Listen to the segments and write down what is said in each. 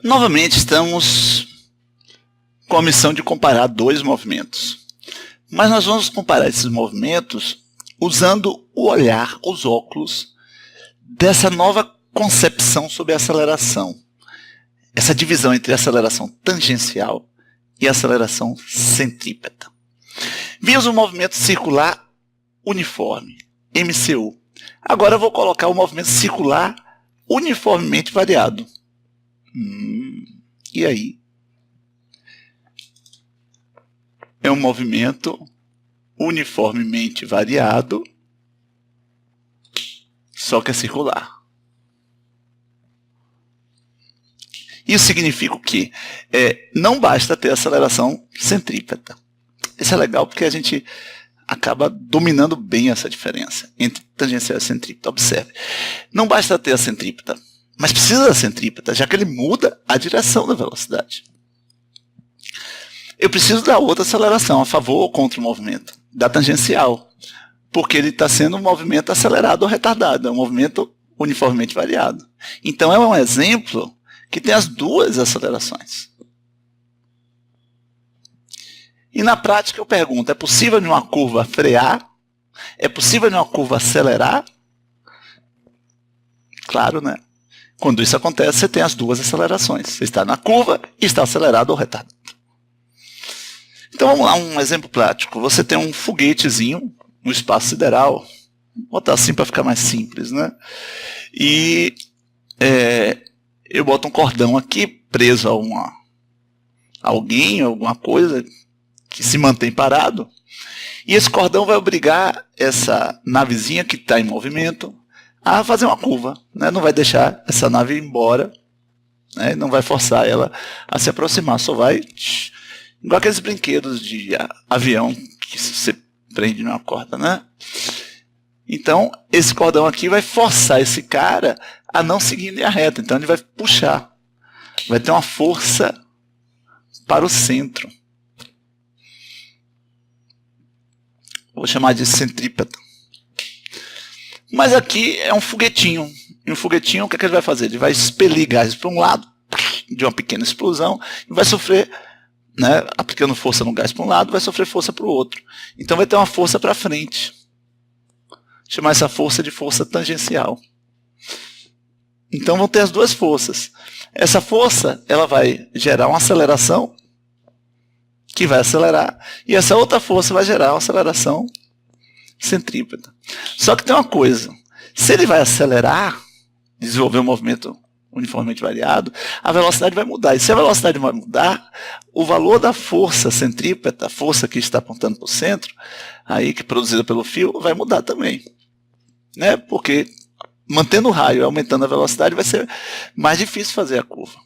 Novamente estamos com a missão de comparar dois movimentos. Mas nós vamos comparar esses movimentos usando o olhar, os óculos, dessa nova concepção sobre a aceleração. Essa divisão entre a aceleração tangencial e a aceleração centrípeta. Vimos o movimento circular uniforme, MCU. Agora eu vou colocar o movimento circular uniformemente variado. E aí? É um movimento uniformemente variado, só que é circular. Isso significa o quê? Não basta ter aceleração centrípeta. Isso é legal porque a gente acaba dominando bem essa diferença entre tangencial e centrípeta. Observe. Não basta ter a centrípeta, mas precisa da centrípeta, já que ele muda a direção da velocidade. Eu preciso da outra aceleração, a favor ou contra o movimento, da tangencial, porque ele está sendo um movimento acelerado ou retardado, é um movimento uniformemente variado. Então é um exemplo que tem as duas acelerações. E na prática eu pergunto, é possível em uma curva frear? É possível em uma curva acelerar? Claro, né? Quando isso acontece, você tem as duas acelerações. Você está na curva e está acelerado ou retardado. Então vamos lá, um exemplo prático. Você tem um foguetezinho no espaço sideral, vou botar assim para ficar mais simples, né? E eu boto um cordão aqui preso a alguém, alguma coisa que se mantém parado, e esse cordão vai obrigar essa navezinha que está em movimento a fazer uma curva, né? Não vai deixar essa nave ir embora, né? Não vai forçar ela a se aproximar, só vai... Igual aqueles brinquedos de avião que você prende numa corda, né? Então, esse cordão aqui vai forçar esse cara a não seguir em linha reta. Então, ele vai puxar. Vai ter uma força para o centro. Vou chamar de centrípeta. Mas aqui é um foguetinho. E um foguetinho, o que é que ele vai fazer? Ele vai expelir gases para um lado, de uma pequena explosão, e vai sofrer... Né, aplicando força no gás para um lado, vai sofrer força para o outro. Então vai ter uma força para frente. Chamar essa força de força tangencial. Então vão ter as duas forças. Essa força ela vai gerar uma aceleração que vai acelerar, e essa outra força vai gerar uma aceleração centrípeta. Só que tem uma coisa, se ele vai acelerar, desenvolver um movimento uniformemente variado, a velocidade vai mudar. E se a velocidade vai mudar, o valor da força centrípeta, a força que está apontando para o centro, aí que é produzida pelo fio, vai mudar também. Né? Porque mantendo o raio e aumentando a velocidade, vai ser mais difícil fazer a curva.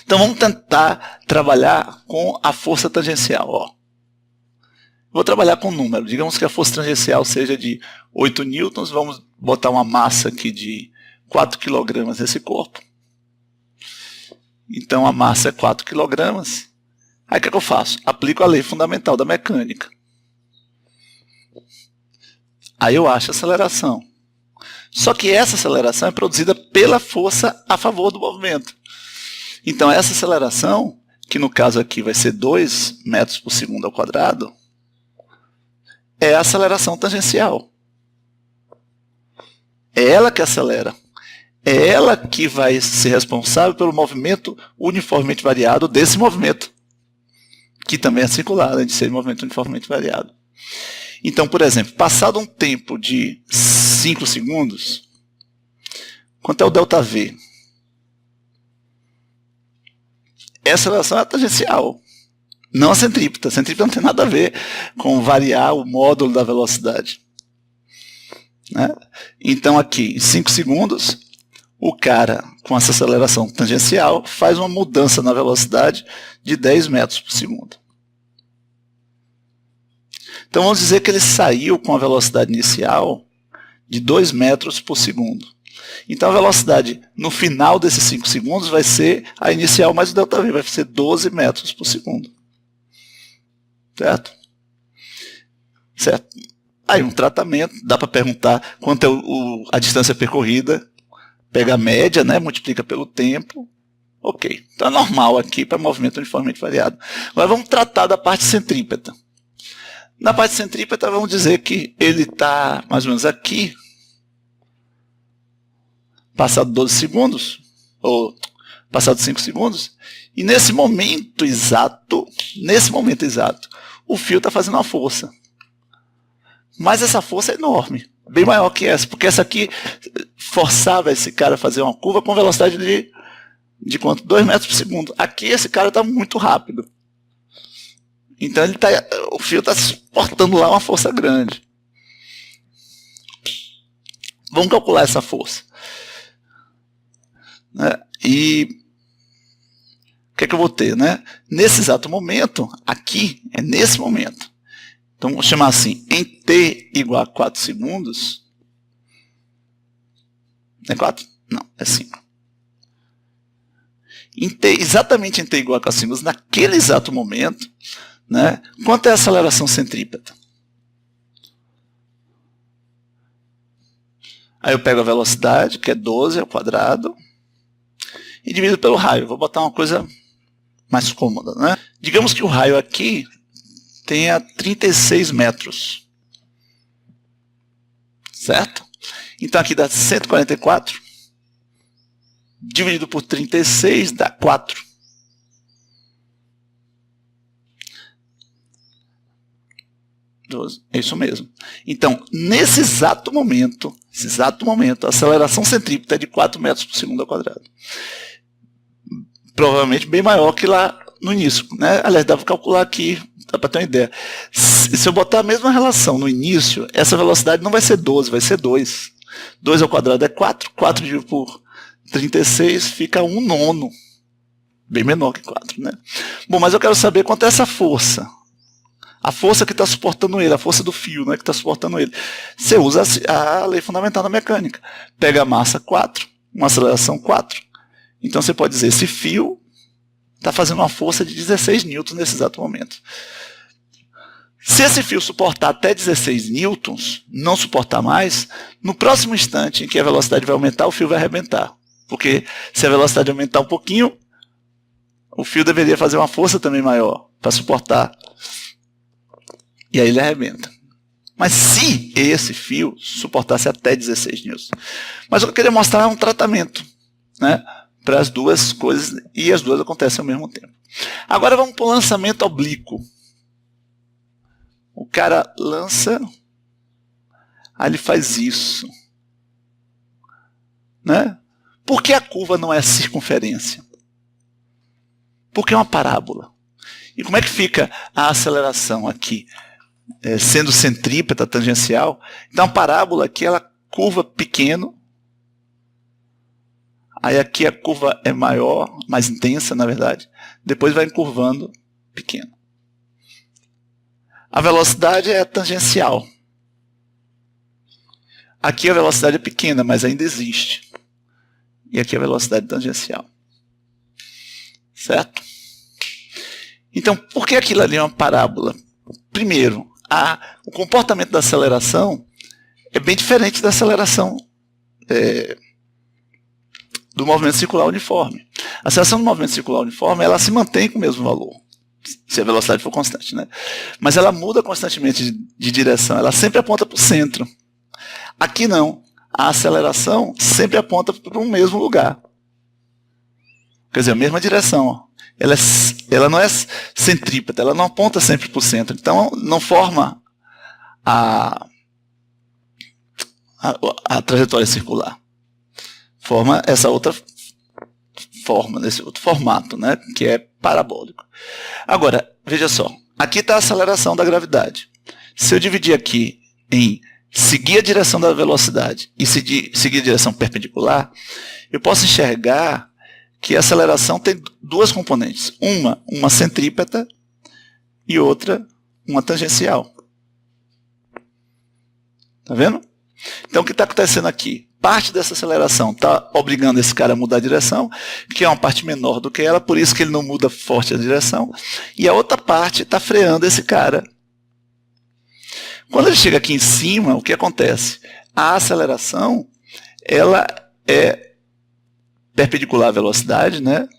Então vamos tentar trabalhar com a força tangencial. Ó. Vou trabalhar com um número. Digamos que a força tangencial seja de 8 newtons, vamos botar uma massa aqui de 4 kg nesse corpo. Então a massa é 4 kg. Aí o que eu faço? Aplico a lei fundamental da mecânica. Aí eu acho a aceleração. Só que essa aceleração é produzida pela força a favor do movimento. Então essa aceleração, que no caso aqui vai ser 2 metros por segundo ao quadrado, é a aceleração tangencial. É ela que acelera. É ela que vai ser responsável pelo movimento uniformemente variado desse movimento, que também é circular, além de ser movimento uniformemente variado. Então, por exemplo, passado um tempo de 5 segundos, quanto é o ΔV? Essa relação é tangencial, não a centrípeta. A centrípeta não tem nada a ver com variar o módulo da velocidade. Né? Então, aqui, em 5 segundos, o cara, com essa aceleração tangencial, faz uma mudança na velocidade de 10 metros por segundo. Então vamos dizer que ele saiu com a velocidade inicial de 2 metros por segundo. Então a velocidade no final desses 5 segundos vai ser a inicial mais o ΔV, vai ser 12 metros por segundo. Certo? Certo. Aí um tratamento, dá para perguntar quanto é a distância percorrida pega a média, né, multiplica pelo tempo. Ok, então é normal aqui para movimento uniformemente variado. Agora vamos tratar da parte centrípeta. Na parte centrípeta, vamos dizer que ele está mais ou menos aqui, passado 12 segundos, ou passado 5 segundos, e nesse momento exato, o fio está fazendo uma força. Mas essa força é enorme, bem maior que essa, porque essa aqui forçava esse cara a fazer uma curva com velocidade de quanto? 2 metros por segundo. Aqui esse cara está muito rápido. Então o fio está suportando lá uma força grande. Vamos calcular essa força. Né? E o que é que eu vou ter? Né? Nesse exato momento, aqui, é nesse momento. Então, vou chamar assim, em t igual a 4 segundos. É 4? Não, é 5. Exatamente em t igual a 4 segundos, naquele exato momento, né, quanto é a aceleração centrípeta? Aí eu pego a velocidade, que é 12 ao quadrado, e divido pelo raio. Vou botar uma coisa mais cômoda. Né? Digamos que o raio aqui tenha 36 metros. Certo? Então aqui dá 144. Dividido por 36 dá 4. É isso mesmo. Então, nesse exato momento, a aceleração centrípeta é de 4 metros por segundo ao quadrado. Provavelmente bem maior que lá no início. Né? Aliás, dá para calcular aqui, dá para ter uma ideia. Se eu botar a mesma relação no início, essa velocidade não vai ser 12, vai ser 2. 2 ao quadrado é 4. 4 dividido por 36 fica 1/9. Bem menor que 4. Né? Bom, mas eu quero saber quanto é essa força. A força que está suportando ele, a força do fio, né, que está suportando ele. Você usa a lei fundamental da mecânica. Pega a massa 4, uma aceleração 4. Então você pode dizer, esse fio está fazendo uma força de 16 newtons nesse exato momento. Se esse fio suportar até 16 newtons, não suportar mais, no próximo instante em que a velocidade vai aumentar, o fio vai arrebentar. Porque se a velocidade aumentar um pouquinho, o fio deveria fazer uma força também maior para suportar. E aí ele arrebenta. Mas se esse fio suportasse até 16 newtons. Mas o que eu queria mostrar é um tratamento, né, para as duas coisas, e as duas acontecem ao mesmo tempo. Agora vamos para o lançamento oblíquo. O cara lança, aí ele faz isso. Né? Por que a curva não é circunferência? Porque é uma parábola. E como é que fica a aceleração aqui? Sendo centrípeta, tangencial. Então a parábola aqui, ela curva pequeno. Aí aqui a curva é maior, mais intensa na verdade. Depois vai encurvando pequeno. A velocidade é tangencial. Aqui a velocidade é pequena, mas ainda existe. E aqui a velocidade tangencial. Certo? Então, por que aquilo ali é uma parábola? Primeiro, o comportamento da aceleração é bem diferente da aceleração do movimento circular uniforme. A aceleração do movimento circular uniforme, ela se mantém com o mesmo valor, se a velocidade for constante, né? Mas ela muda constantemente de direção, ela sempre aponta para o centro. Aqui não, a aceleração sempre aponta para um mesmo lugar. Quer dizer, a mesma direção. Ó. Ela não é centrípeta, ela não aponta sempre para o centro, então não forma a trajetória circular. Forma essa outra forma, nesse outro formato, né, que é parabólico. Agora, veja só, aqui está a aceleração da gravidade. Se eu dividir aqui em seguir a direção da velocidade e seguir a direção perpendicular, eu posso enxergar que a aceleração tem duas componentes. Uma centrípeta e outra, uma tangencial. Está vendo? Então, o que está acontecendo aqui? Parte dessa aceleração está obrigando esse cara a mudar a direção, que é uma parte menor do que ela, por isso que ele não muda forte a direção. E a outra parte está freando esse cara. Quando ele chega aqui em cima, o que acontece? A aceleração, ela é perpendicular à velocidade, né?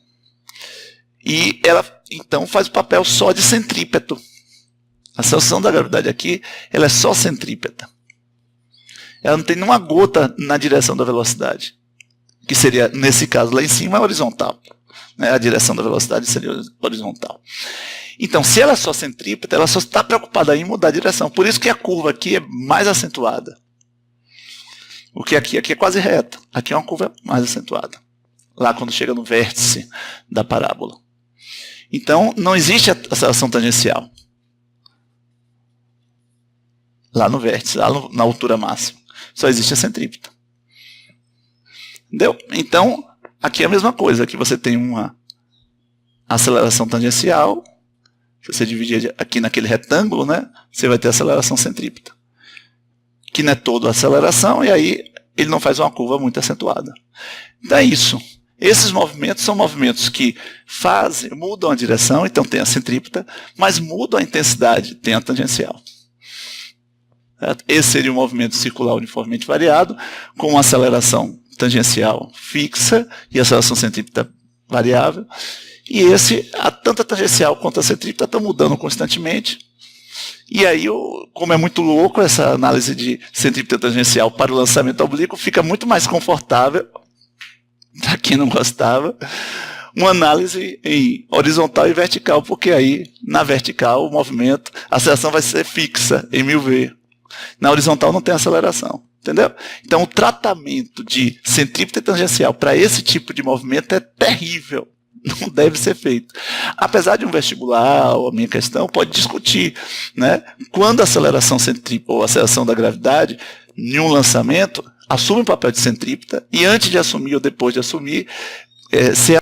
E ela então faz o papel só de centrípeto. A aceleração da gravidade aqui, ela é só centrípeta. Ela não tem nenhuma gota na direção da velocidade, que seria, nesse caso lá em cima, horizontal. Né? A direção da velocidade seria horizontal. Então, se ela é só centrípeta, ela só está preocupada em mudar a direção. Por isso que a curva aqui é mais acentuada. O que aqui é quase reta. Aqui é uma curva mais acentuada. Lá quando chega no vértice da parábola. Então, não existe a aceleração tangencial. Lá no vértice, lá na altura máxima. Só existe a centrípeta. Entendeu? Então, aqui é a mesma coisa. Aqui você tem uma aceleração tangencial. Se você dividir aqui naquele retângulo, né, você vai ter a aceleração centrípeta. Que não é toda a aceleração, e aí ele não faz uma curva muito acentuada. Então é isso. Esses movimentos são movimentos que mudam a direção, então tem a centrípeta, mas mudam a intensidade, tem a tangencial. Esse seria um movimento circular uniformemente variado, com uma aceleração tangencial fixa e aceleração centrípeta variável. E tanto a tangencial quanto a centrípeta estão mudando constantemente. E aí, como é muito louco essa análise de centrípeta tangencial para o lançamento oblíquo, fica muito mais confortável, para quem não gostava, uma análise em horizontal e vertical, porque aí, na vertical, o movimento, a aceleração vai ser fixa em 1000V. Na horizontal não tem aceleração, entendeu? Então, o tratamento de centrípeta tangencial para esse tipo de movimento é terrível. Não deve ser feito. Apesar de um vestibular, ou a minha questão, pode discutir, né? Quando a aceleração centrípeta ou a aceleração da gravidade, em um lançamento, assume o papel de centrípeta, e antes de assumir ou depois de assumir, se